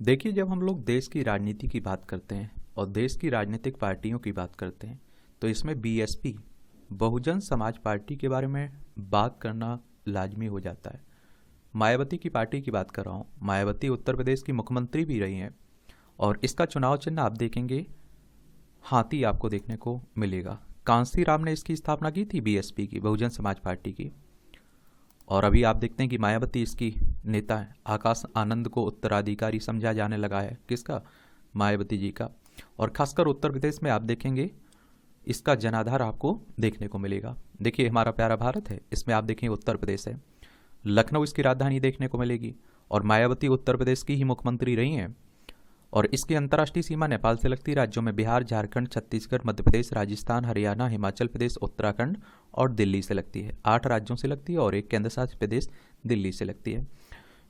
देखिए, जब हम लोग देश की राजनीति की बात करते हैं और देश की राजनीतिक पार्टियों की बात करते हैं तो इसमें बीएसपी बहुजन समाज पार्टी के बारे में बात करना लाजमी हो जाता है। मायावती की पार्टी की बात कर रहा हूँ। मायावती उत्तर प्रदेश की मुख्यमंत्री भी रही हैं और इसका चुनाव चिन्ह आप देखेंगे, हाथी आपको देखने को मिलेगा। कांसी राम ने इसकी स्थापना की थी, बीएसपी की, बहुजन समाज पार्टी की। और अभी आप देखते हैं कि मायावती इसकी नेता है। आकाश आनंद को उत्तराधिकारी समझा जाने लगा है, किसका? मायावती जी का। और खासकर उत्तर प्रदेश में आप देखेंगे इसका जनाधार आपको देखने को मिलेगा। देखिए, हमारा प्यारा भारत है, इसमें आप देखेंगे उत्तर प्रदेश है, लखनऊ इसकी राजधानी देखने को मिलेगी। और मायावती उत्तर प्रदेश की ही मुख्यमंत्री रही हैं। और इसकी अंतर्राष्ट्रीय सीमा नेपाल से लगती राज्यों में बिहार, झारखंड, छत्तीसगढ़, मध्य प्रदेश, राजस्थान, हरियाणा, हिमाचल प्रदेश, उत्तराखंड और दिल्ली से लगती है। 8 राज्यों से लगती है और एक केंद्र शासित प्रदेश दिल्ली से लगती है।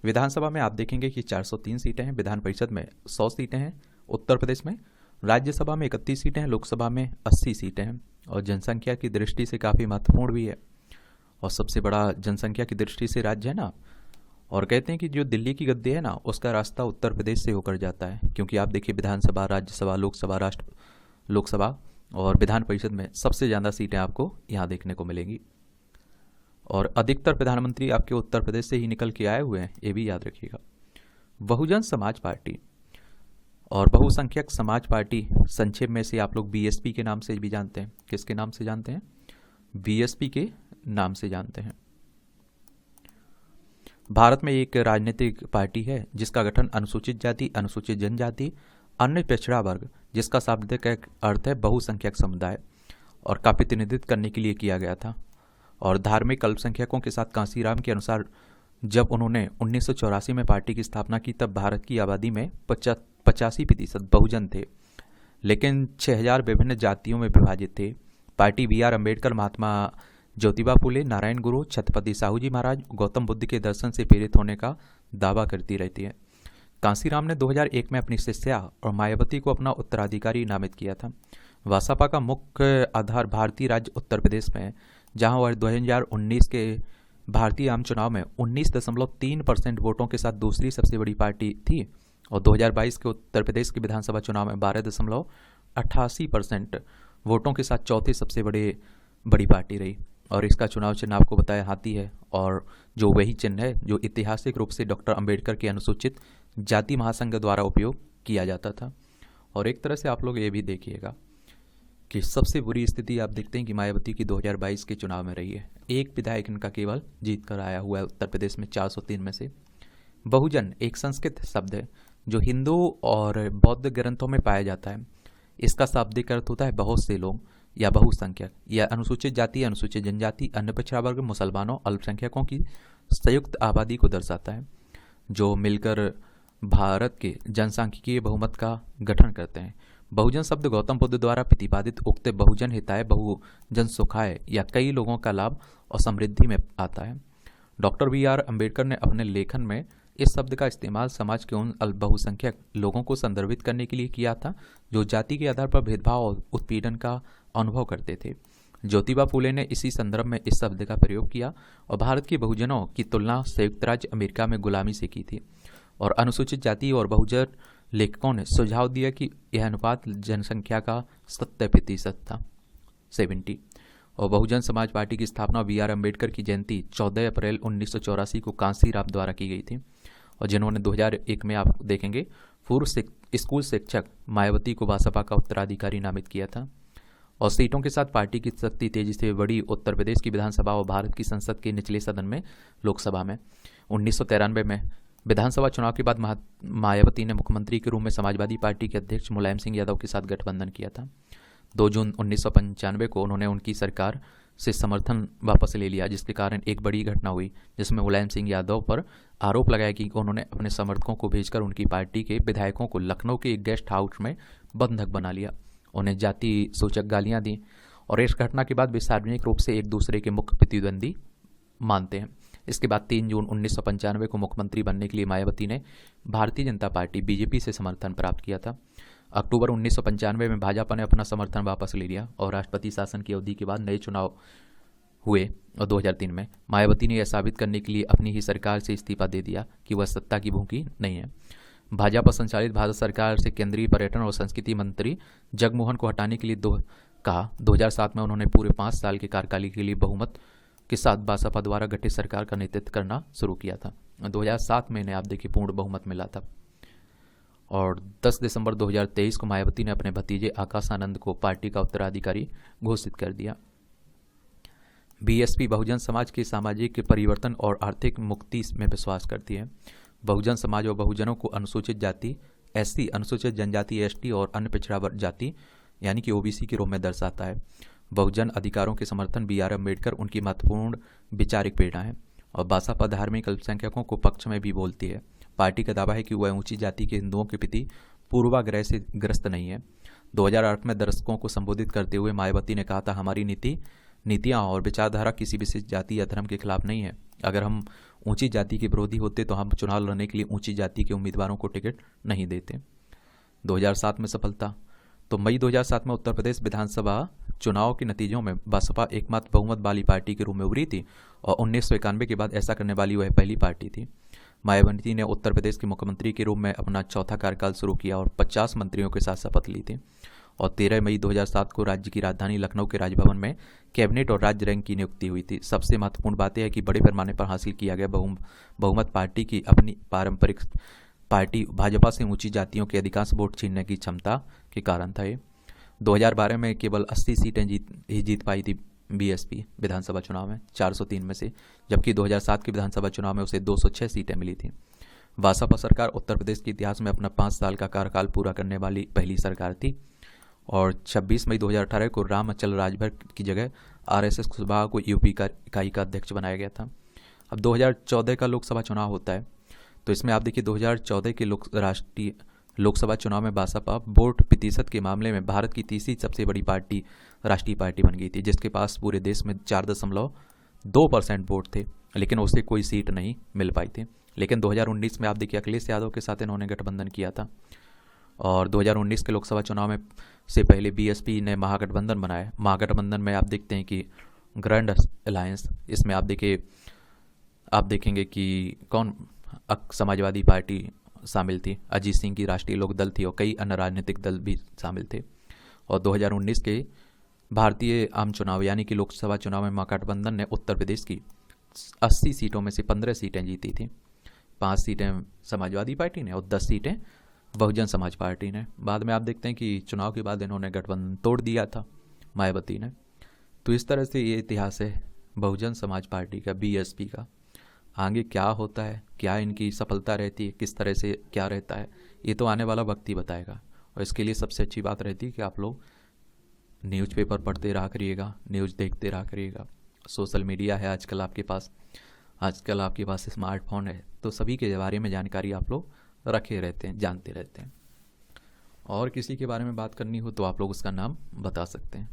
विधानसभा में आप देखेंगे कि 403 सीटें हैं, विधान परिषद में 100 सीटें हैं उत्तर प्रदेश में, राज्यसभा में 31 सीटें हैं, लोकसभा में 80 सीटें हैं। और जनसंख्या की दृष्टि से काफ़ी महत्वपूर्ण भी है और सबसे बड़ा जनसंख्या की दृष्टि से राज्य है ना। और कहते हैं कि जो दिल्ली की गद्दी है ना, उसका रास्ता उत्तर प्रदेश से होकर जाता है, क्योंकि आप देखिए विधानसभा, राज्यसभा, लोकसभा, लोकसभा और विधान परिषद में सबसे ज़्यादा सीटें आपको यहाँ देखने को मिलेंगी। और अधिकतर प्रधानमंत्री आपके उत्तर प्रदेश से ही निकल के आए हुए हैं, ये भी याद रखिएगा। बहुजन समाज पार्टी और बहुसंख्यक समाज पार्टी, संक्षेप में से आप लोग बीएसपी के नाम से भी जानते हैं। किसके नाम से जानते हैं? बीएसपी के नाम से जानते हैं। भारत में एक राजनीतिक पार्टी है जिसका गठन अनुसूचित जाति, अनुसूचित जनजाति, अन्य पिछड़ा वर्ग, जिसका शाब्दिक अर्थ है बहुसंख्यक समुदाय, और का प्रतिनिधित्व करने के लिए किया गया था। और धार्मिक अल्पसंख्यकों के साथ कांसीराम के अनुसार जब उन्होंने 1984 में पार्टी की स्थापना की, तब भारत की आबादी में 85% बहुजन थे, लेकिन 6000 विभिन्न जातियों में विभाजित थे। Party B R. अम्बेडकर, महात्मा ज्योतिबा फुले, नारायण गुरु, छत्रपति साहू जी महाराज, गौतम बुद्ध के दर्शन से प्रेरित होने का दावा करती रहती है। कांसीराम ने 2001 में अपनी शिष्या और मायावती को अपना उत्तराधिकारी नामित किया था। वासपा का मुख्य आधार भारतीय राज्य उत्तर प्रदेश में है, जहां वह 2019 के भारतीय आम चुनाव में 19.3% वोटों के साथ दूसरी सबसे बड़ी पार्टी थी और 2022 के उत्तर प्रदेश के विधानसभा चुनाव में 12.88% वोटों के साथ चौथी सबसे बड़ी पार्टी रही। और इसका चुनाव चिन्ह आपको बताया हाथी है, और जो वही चिन्ह है जो ऐतिहासिक रूप से डॉक्टर अंबेडकर के अनुसूचित जाति महासंघ द्वारा उपयोग किया जाता था। और एक तरह से आप लोग ये भी देखिएगा कि सबसे बुरी स्थिति आप देखते हैं कि मायावती की 2022 के चुनाव में रही है। एक विधायक इनका केवल जीत कर आया हुआ है उत्तर प्रदेश में 403 में से। बहुजन एक संस्कृत शब्द है जो हिंदू और बौद्ध ग्रंथों में पाया जाता है। इसका शाब्दिक अर्थ होता है बहुत से लोग या बहुसंख्यक, या अनुसूचित जाति, अनुसूचित जनजाति, अन्य पिछड़ा वर्ग, मुसलमानों, अल्पसंख्यकों की संयुक्त आबादी को दर्शाता है, जो मिलकर भारत के जनसांख्यिकीय बहुमत का गठन करते हैं। बहुजन शब्द गौतम बुद्ध द्वारा प्रतिपादित उक्त बहुजन हिताय, बहुजन सुखाय या कई लोगों का लाभ और समृद्धि में आता है। Doctor B R. अम्बेडकर ने अपने लेखन में इस शब्द का इस्तेमाल समाज के उन बहुसंख्यक लोगों को संदर्भित करने के लिए किया था जो जाति के आधार पर भेदभाव और उत्पीड़न का अनुभव करते थे। ज्योतिबा फुले ने इसी संदर्भ में इस शब्द का प्रयोग किया और भारत के बहुजनों की तुलना संयुक्त राज्य अमेरिका में गुलामी से की थी। और अनुसूचित जाति और बहुजन लेखकों ने सुझाव दिया कि यह अनुपात जनसंख्या का 70% था, 70। और बहुजन समाज पार्टी की स्थापना बी.आर. अम्बेडकर की जयंती 14 अप्रैल 1984 को कांसीराम द्वारा की गई थी, और जिन्होंने 2001 में आप देखेंगे पूर्व स्कूल शिक्षक मायावती को बसपा का उत्तराधिकारी नामित किया था। और सीटों के साथ पार्टी की शक्ति तेजी से बढ़ी उत्तर प्रदेश की विधानसभा और भारत की संसद के निचले सदन में, लोकसभा में। 1993 में विधानसभा चुनाव के बाद मायावती ने मुख्यमंत्री के रूप में समाजवादी पार्टी के अध्यक्ष मुलायम सिंह यादव के साथ गठबंधन किया था। 2 जून 1995 को उन्होंने उनकी सरकार से समर्थन वापस ले लिया, जिसके कारण एक बड़ी घटना हुई जिसमें मुलायम सिंह यादव पर आरोप लगाया कि उन्होंने अपने समर्थकों को भेजकर उनकी पार्टी के विधायकों को लखनऊ के एक गेस्ट हाउस में बंधक बना लिया, उन्हें जाति सूचक गालियां दी। और इस घटना के बाद वे सार्वजनिक रूप से एक दूसरे के मुख्य प्रतिद्वंदी मानते हैं। इसके बाद 3 जून 1995 को मुख्यमंत्री बनने के लिए मायावती ने भारतीय जनता पार्टी बीजेपी से समर्थन प्राप्त किया था। अक्टूबर 1995 में भाजपा ने अपना समर्थन वापस ले लिया और राष्ट्रपति शासन की अवधि के बाद नए चुनाव हुए और 2003 में मायावती ने यह साबित करने के लिए अपनी ही सरकार से इस्तीफा दे दिया कि वह सत्ता की भूखी नहीं है। भाजपा संचालित भारत सरकार से केंद्रीय पर्यटन और संस्कृति मंत्री जगमोहन को हटाने के लिए 2007 में उन्होंने पूरे 5 साल के कार्यकाल के लिए बहुमत के साथ बसपा द्वारा गठित सरकार का नेतृत्व करना शुरू किया था। 2007 में इन्हें आप देखिए पूर्ण बहुमत मिला था। और 10 दिसंबर 2023 को मायावती ने अपने भतीजे आकाश आनंद को पार्टी का उत्तराधिकारी घोषित कर दिया। बीएसपी बहुजन समाज के सामाजिक परिवर्तन और आर्थिक मुक्ति में विश्वास करती है। बहुजन समाज और बहुजनों को अनुसूचित जाति एससी, अनुसूचित जनजाति एसटी और अन्य पिछड़ा वर्ग जाति यानी कि ओबीसी के रूप में दर्शाता है। बहुजन अधिकारों के समर्थन BR अम्बेडकर उनकी महत्वपूर्ण विचारिक प्रेरणा है। और बसपा धार्मिक अल्पसंख्यकों को पक्ष में भी बोलती है। पार्टी का दावा है कि वह ऊंची जाति के हिंदुओं के प्रति पूर्वाग्रह से ग्रस्त नहीं है। 2008 में दर्शकों को संबोधित करते हुए मायावती ने कहा था, हमारी नीतियाँ और विचारधारा किसी विशेष जाति या धर्म के खिलाफ नहीं है। अगर हम ऊंची जाति के विरोधी होते तो हम चुनाव लड़ने के लिए ऊंची जाति के उम्मीदवारों को टिकट नहीं देते। 2007 में सफलता। तो मई 2007 में उत्तर प्रदेश विधानसभा चुनाव के नतीजों में बसपा एकमात्र बहुमत वाली पार्टी के रूप में उभरी थी और 1991 के बाद ऐसा करने वाली वह पहली पार्टी थी। मायावती ने उत्तर प्रदेश के मुख्यमंत्री के रूप में अपना चौथा कार्यकाल शुरू किया और 50 मंत्रियों के साथ शपथ ली थी। और 13 मई 2007 को राज्य की राजधानी लखनऊ के राजभवन में कैबिनेट और राज्य रैंक की नियुक्ति हुई थी। सबसे महत्वपूर्ण बात यह है कि बड़े पैमाने पर हासिल किया गया बहुमत पार्टी की अपनी पारंपरिक पार्टी भाजपा से ऊंची जातियों के अधिकांश वोट छीनने की क्षमता के कारण था। 2012 में केवल 80 सीटें जीत पाई थी बीएसपी विधानसभा चुनाव में 403 में से, जबकि 2007 के विधानसभा चुनाव में उसे 206 सीटें मिली थी। बसपा सरकार उत्तर प्रदेश के इतिहास में अपना 5 साल का कार्यकाल पूरा करने वाली पहली सरकार थी। और 26 मई 2018 को राम अचल राजभर की जगह RSS कुशवाहा को यूपी का इकाई का अध्यक्ष बनाया गया था। अब 2014 का लोकसभा चुनाव होता है, तो इसमें आप देखिए 2014 के राष्ट्रीय लोकसभा चुनाव में बसपा वोट प्रतिशत के मामले में भारत की तीसरी सबसे बड़ी पार्टी राष्ट्रीय पार्टी बन गई थी, जिसके पास पूरे देश में 4.2% वोट थे, लेकिन उसे कोई सीट नहीं मिल पाई थी। लेकिन 2019 में आप देखिए अखिलेश यादव के साथ इन्होंने गठबंधन किया था और 2019 के लोकसभा चुनाव में से पहले बीएसपी ने महागठबंधन बनाया। महागठबंधन में आप देखते हैं कि ग्रैंड अलायंस, इसमें आप देखेंगे कि कौन समाजवादी पार्टी शामिल थी, अजीत सिंह की राष्ट्रीय लोक दल थी और कई अन्य राजनीतिक दल भी शामिल थे। और 2019 के भारतीय आम चुनाव यानी कि लोकसभा चुनाव में महागठबंधन ने उत्तर प्रदेश की 80 सीटों में से 15 सीटें जीती थी। 5 सीटें समाजवादी पार्टी ने और 10 सीटें बहुजन समाज पार्टी ने। बाद में आप देखते हैं कि चुनाव के बाद इन्होंने गठबंधन तोड़ दिया था मायावती ने। तो इस तरह से ये इतिहास है बहुजन समाज पार्टी का, बीएसपी का। आगे क्या होता है, क्या इनकी सफलता रहती है, किस तरह से क्या रहता है, ये तो आने वाला वक्त ही बताएगा। और इसके लिए सबसे अच्छी बात रहती है कि आप लोग न्यूज़पेपर पढ़ते रहा करिएगा, न्यूज़ देखते रहा करिएगा। सोशल मीडिया है आजकल आपके पास स्मार्टफोन है, तो सभी के बारे में जानकारी आप लोग रखे रहते हैं, जानते रहते हैं। और किसी के बारे में बात करनी हो तो आप लोग उसका नाम बता सकते हैं।